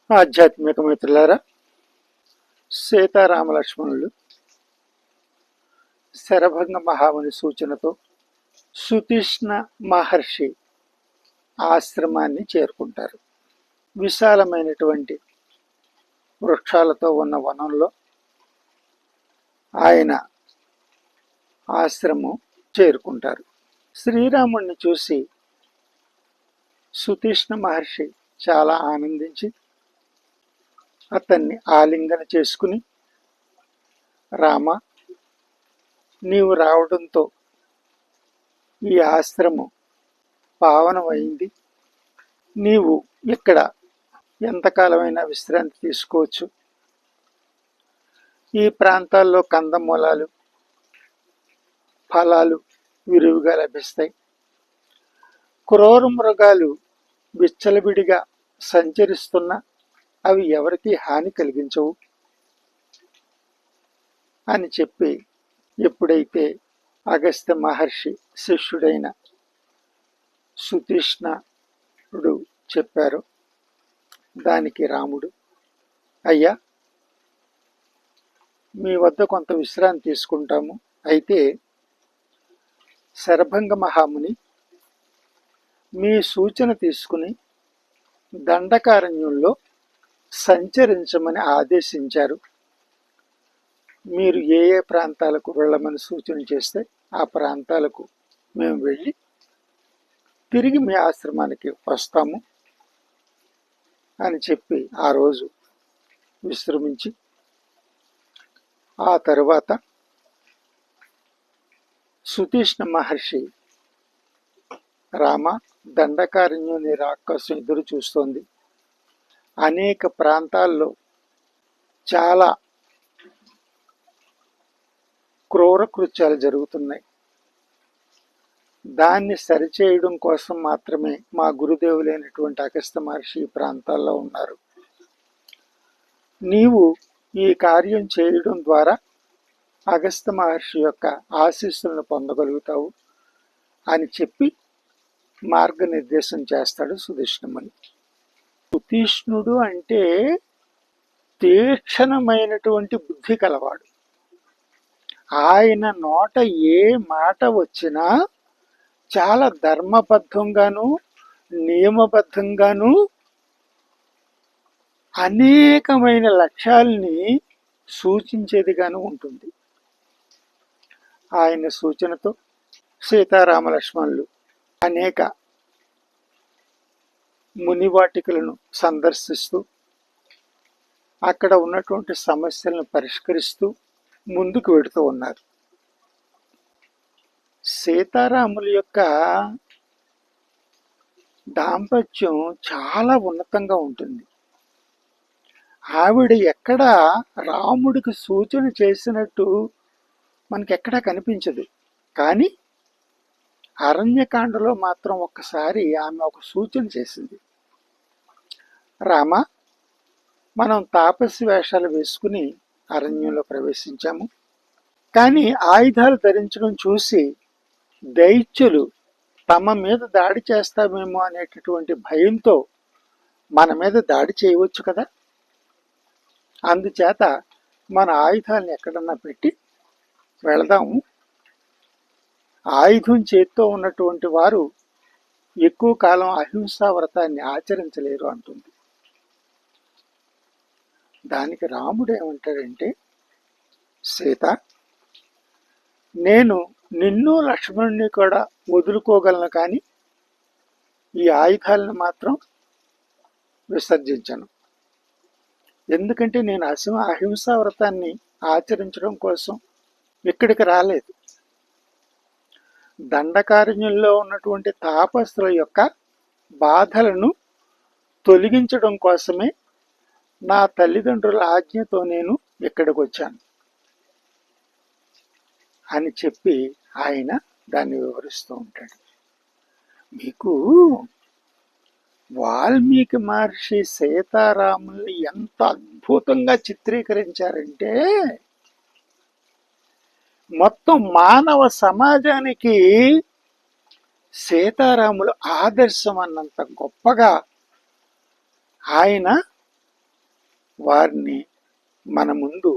ఆధ్యాత్మిక మిత్రులారా, సీతారామ లక్ష్మణులు శరభంగ మహాముని సూచనతో సుతీష్ణ మహర్షి ఆశ్రమాన్ని చేరుకుంటారు. విశాలమైనటువంటి వృక్షాలతో ఉన్న వనంలో ఆయన ఆశ్రమం చేరుకుంటారు. శ్రీరాముణ్ణి చూసి సుతీష్ణ మహర్షి చాలా ఆనందించి అతన్ని ఆలింగన చేసుకుని, రామ, నీవు రావడంతో ఈ ఆశ్రమం పావనమైంది. నీవు ఇక్కడ ఎంతకాలమైనా విశ్రాంతి తీసుకోవచ్చు. ఈ ప్రాంతాల్లో కందమూలాలు, ఫలాలు విరివిగా లభిస్తాయి. క్రూర మృగాలు విచ్చలవిడిగా సంచరిస్తున్న అవి ఎవరికి హాని కలిగించవు అని చెప్పి, ఎప్పుడైతే అగస్త్య మహర్షి శిష్యుడైన సుతీష్ణుడు చెప్పారో, దానికి రాముడు, అయ్యా, మీ వద్ద కొంత విశ్రాంతి తీసుకుంటాము. అయితే శరభంగ మహాముని మీ సూచన తీసుకుని దండకారణ్యంలో సంచరించమని ఆదేశించారు. మీరు ఏ ఏ ప్రాంతాలకు వెళ్ళమని సూచన చేస్తే ఆ ప్రాంతాలకు మేము వెళ్ళి తిరిగి మీ ఆశ్రమానికి వస్తాము అని చెప్పి ఆ రోజు విశ్రమించి, ఆ తరువాత సుతీష్ణ మహర్షి, రామ, దండకారణ్యం నీ రాక్షసం ఎదురు చూస్తోంది. అనేక ప్రాంతాల్లో చాలా క్రూర కృత్యాలు జరుగుతున్నాయి. దాన్ని సరిచేయడం కోసం మాత్రమే మా గురుదేవులైనటువంటి అగస్త్య మహర్షి ఈ ప్రాంతాల్లో ఉన్నారు. నీవు ఈ కార్యం చేయడం ద్వారా అగస్త్య మహర్షి యొక్క ఆశీస్సులను పొందగలుగుతావు అని చెప్పి మార్గనిర్దేశం చేస్తాడు సుతీష్ణముని. సుతీష్ణుడు అంటే తీక్షణమైనటువంటి బుద్ధి కలవాడు. ఆయన నోట ఏ మాట వచ్చినా చాలా ధర్మబద్ధంగాను నియమబద్ధంగాను అనేకమైన లక్ష్యాల్ని సూచించేదిగాను ఉంటుంది. ఆయన సూచనతో సీతారామ లక్ష్మణులు అనేక మునివాటికలను సందర్శిస్తూ అక్కడ ఉన్నటువంటి సమస్యలను పరిష్కరిస్తూ ముందుకు వెడుతూ ఉన్నారు. సీతారాముల యొక్క దాంపత్యం చాలా ఉన్నతంగా ఉంటుంది. ఆవిడ ఎక్కడా రాముడికి సూచన చేసినట్టు మనకెక్కడా కనిపించదు. కానీ అరణ్యకాండలో మాత్రం ఒక్కసారి ఆమె ఒక సూచన చేసింది. రామ, మనం తాపసి వేషాలు వేసుకుని అరణ్యంలో ప్రవేశించాము. కానీ ఆయుధాలు ధరించడం చూసి దైత్యులు తమ మీద దాడి చేస్తామేమో అనేటటువంటి భయంతో మన మీద దాడి చేయవచ్చు కదా. అందుచేత మన ఆయుధాలను ఎక్కడన్నా పెట్టి వెళదాము. ఆయుధం చేత్తో ఉన్నటువంటి వారు ఎక్కువ కాలం అహింసా వ్రతాన్ని ఆచరించలేరు అంటుంది. దానికి రాముడు ఏమంటాడంటే, సీత, నేను నిన్ను లక్ష్మణుని కూడా వదులుకోగలను, కానీ ఈ ఆయుధాలను మాత్రం విసర్జించను. ఎందుకంటే నేను అహింసా వ్రతాన్ని ఆచరించడం కోసం ఇక్కడికి రాలేదు. దండకారణ్యంలో ఉన్నటువంటి తాపసుల యొక్క బాధలను తొలగించడం కోసమే నా తల్లిదండ్రుల ఆజ్ఞతో నేను ఇక్కడికి వచ్చాను అని చెప్పి ఆయన దాన్ని వివరిస్తూ ఉంటాడు. మీకు వాల్మీకి మహర్షి సీతారాముల్ని ఎంత అద్భుతంగా చిత్రీకరించారంటే, మొత్తం మానవ సమాజానికి సీతారాములు ఆదర్శం అన్నంత గొప్పగా ఆయన వారిని మన ముందు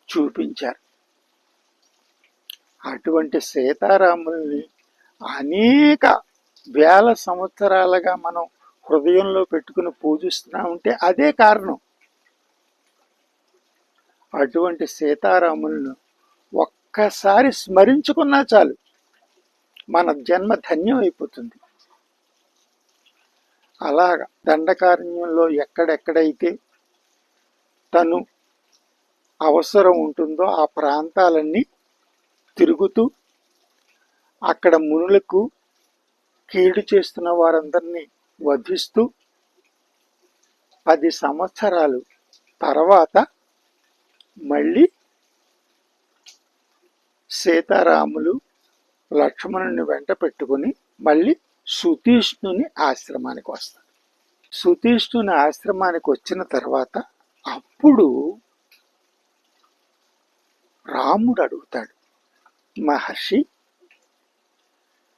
చూపించారు. అటువంటి సీతారాముల్ని అనేక వేల సంవత్సరాలుగా మనం హృదయంలో పెట్టుకుని పూజిస్తున్నామంటే అదే కారణం. అటువంటి సీతారాములను ఒక్కసారి స్మరించుకున్నా చాలు, మన జన్మ ధన్యం అయిపోతుంది. అలాగ దండకారణ్యంలో ఎక్కడెక్కడైతే తను అవసరం ఉంటుందో ఆ ప్రాంతాలన్నీ తిరుగుతూ అక్కడ మునులకు కీడు చేస్తున్న వారందరినీ వధిస్తూ 10 సంవత్సరాలు తర్వాత మళ్ళీ సీతారాములు లక్ష్మణుని వెంట పెట్టుకుని మళ్ళీ సుతీష్ణుని ఆశ్రమానికి వస్తాడు. సుతీష్ణుని ఆశ్రమానికి వచ్చిన తర్వాత అప్పుడు రాముడు అడుగుతాడు, మహర్షి,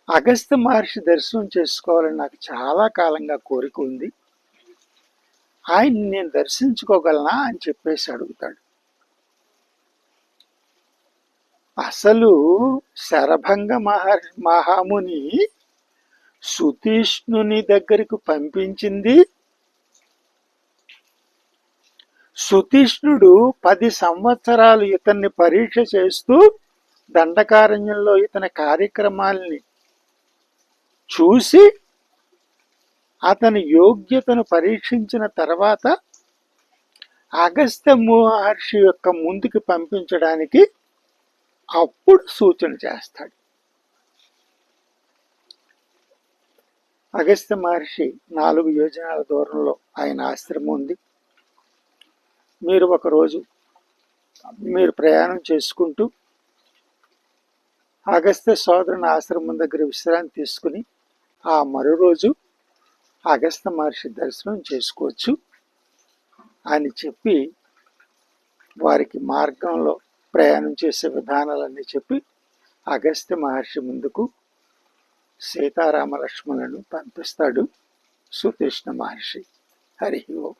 అగస్త్య మహర్షి దర్శనం చేసుకోవాలని నాకు చాలా కాలంగా కోరిక ఉంది, ఆయన్ని నేను దర్శించుకోగలనా అని చెప్పేసి అడుగుతాడు. అసలు శరభంగ మహాముని సుతీష్ణుని దగ్గరకు పంపించింది, సుతీష్ణుడు 10 సంవత్సరాలు ఇతన్ని పరీక్ష చేస్తూ దండకారణ్యంలో ఇతని కార్యక్రమాల్ని చూసి అతని యోగ్యతను పరీక్షించిన తర్వాత అగస్త్య మహర్షి యొక్క ముందుకు పంపించడానికి అప్పుడు సూచన చేస్తాడు. అగస్త్య మహర్షి 4 యోజనాల దూరంలో ఆయన ఆశ్రమం ఉంది. మీరు ఒకరోజు మీరు ప్రయాణం చేసుకుంటూ అగస్త్య సోదరుని ఆశ్రమం దగ్గర విశ్రాంతి తీసుకుని ఆ మరో రోజు అగస్త్య మహర్షి దర్శనం చేసుకోవచ్చు అని చెప్పి వారికి మార్గంలో ప్రయాణం చేసే విధానాలన్నీ చెప్పి అగస్త్య మహర్షి ముందుకు సీతారామ లక్ష్మణులను పంపిస్తాడు సుతీష్ణ మహర్షి. హరి ఓం.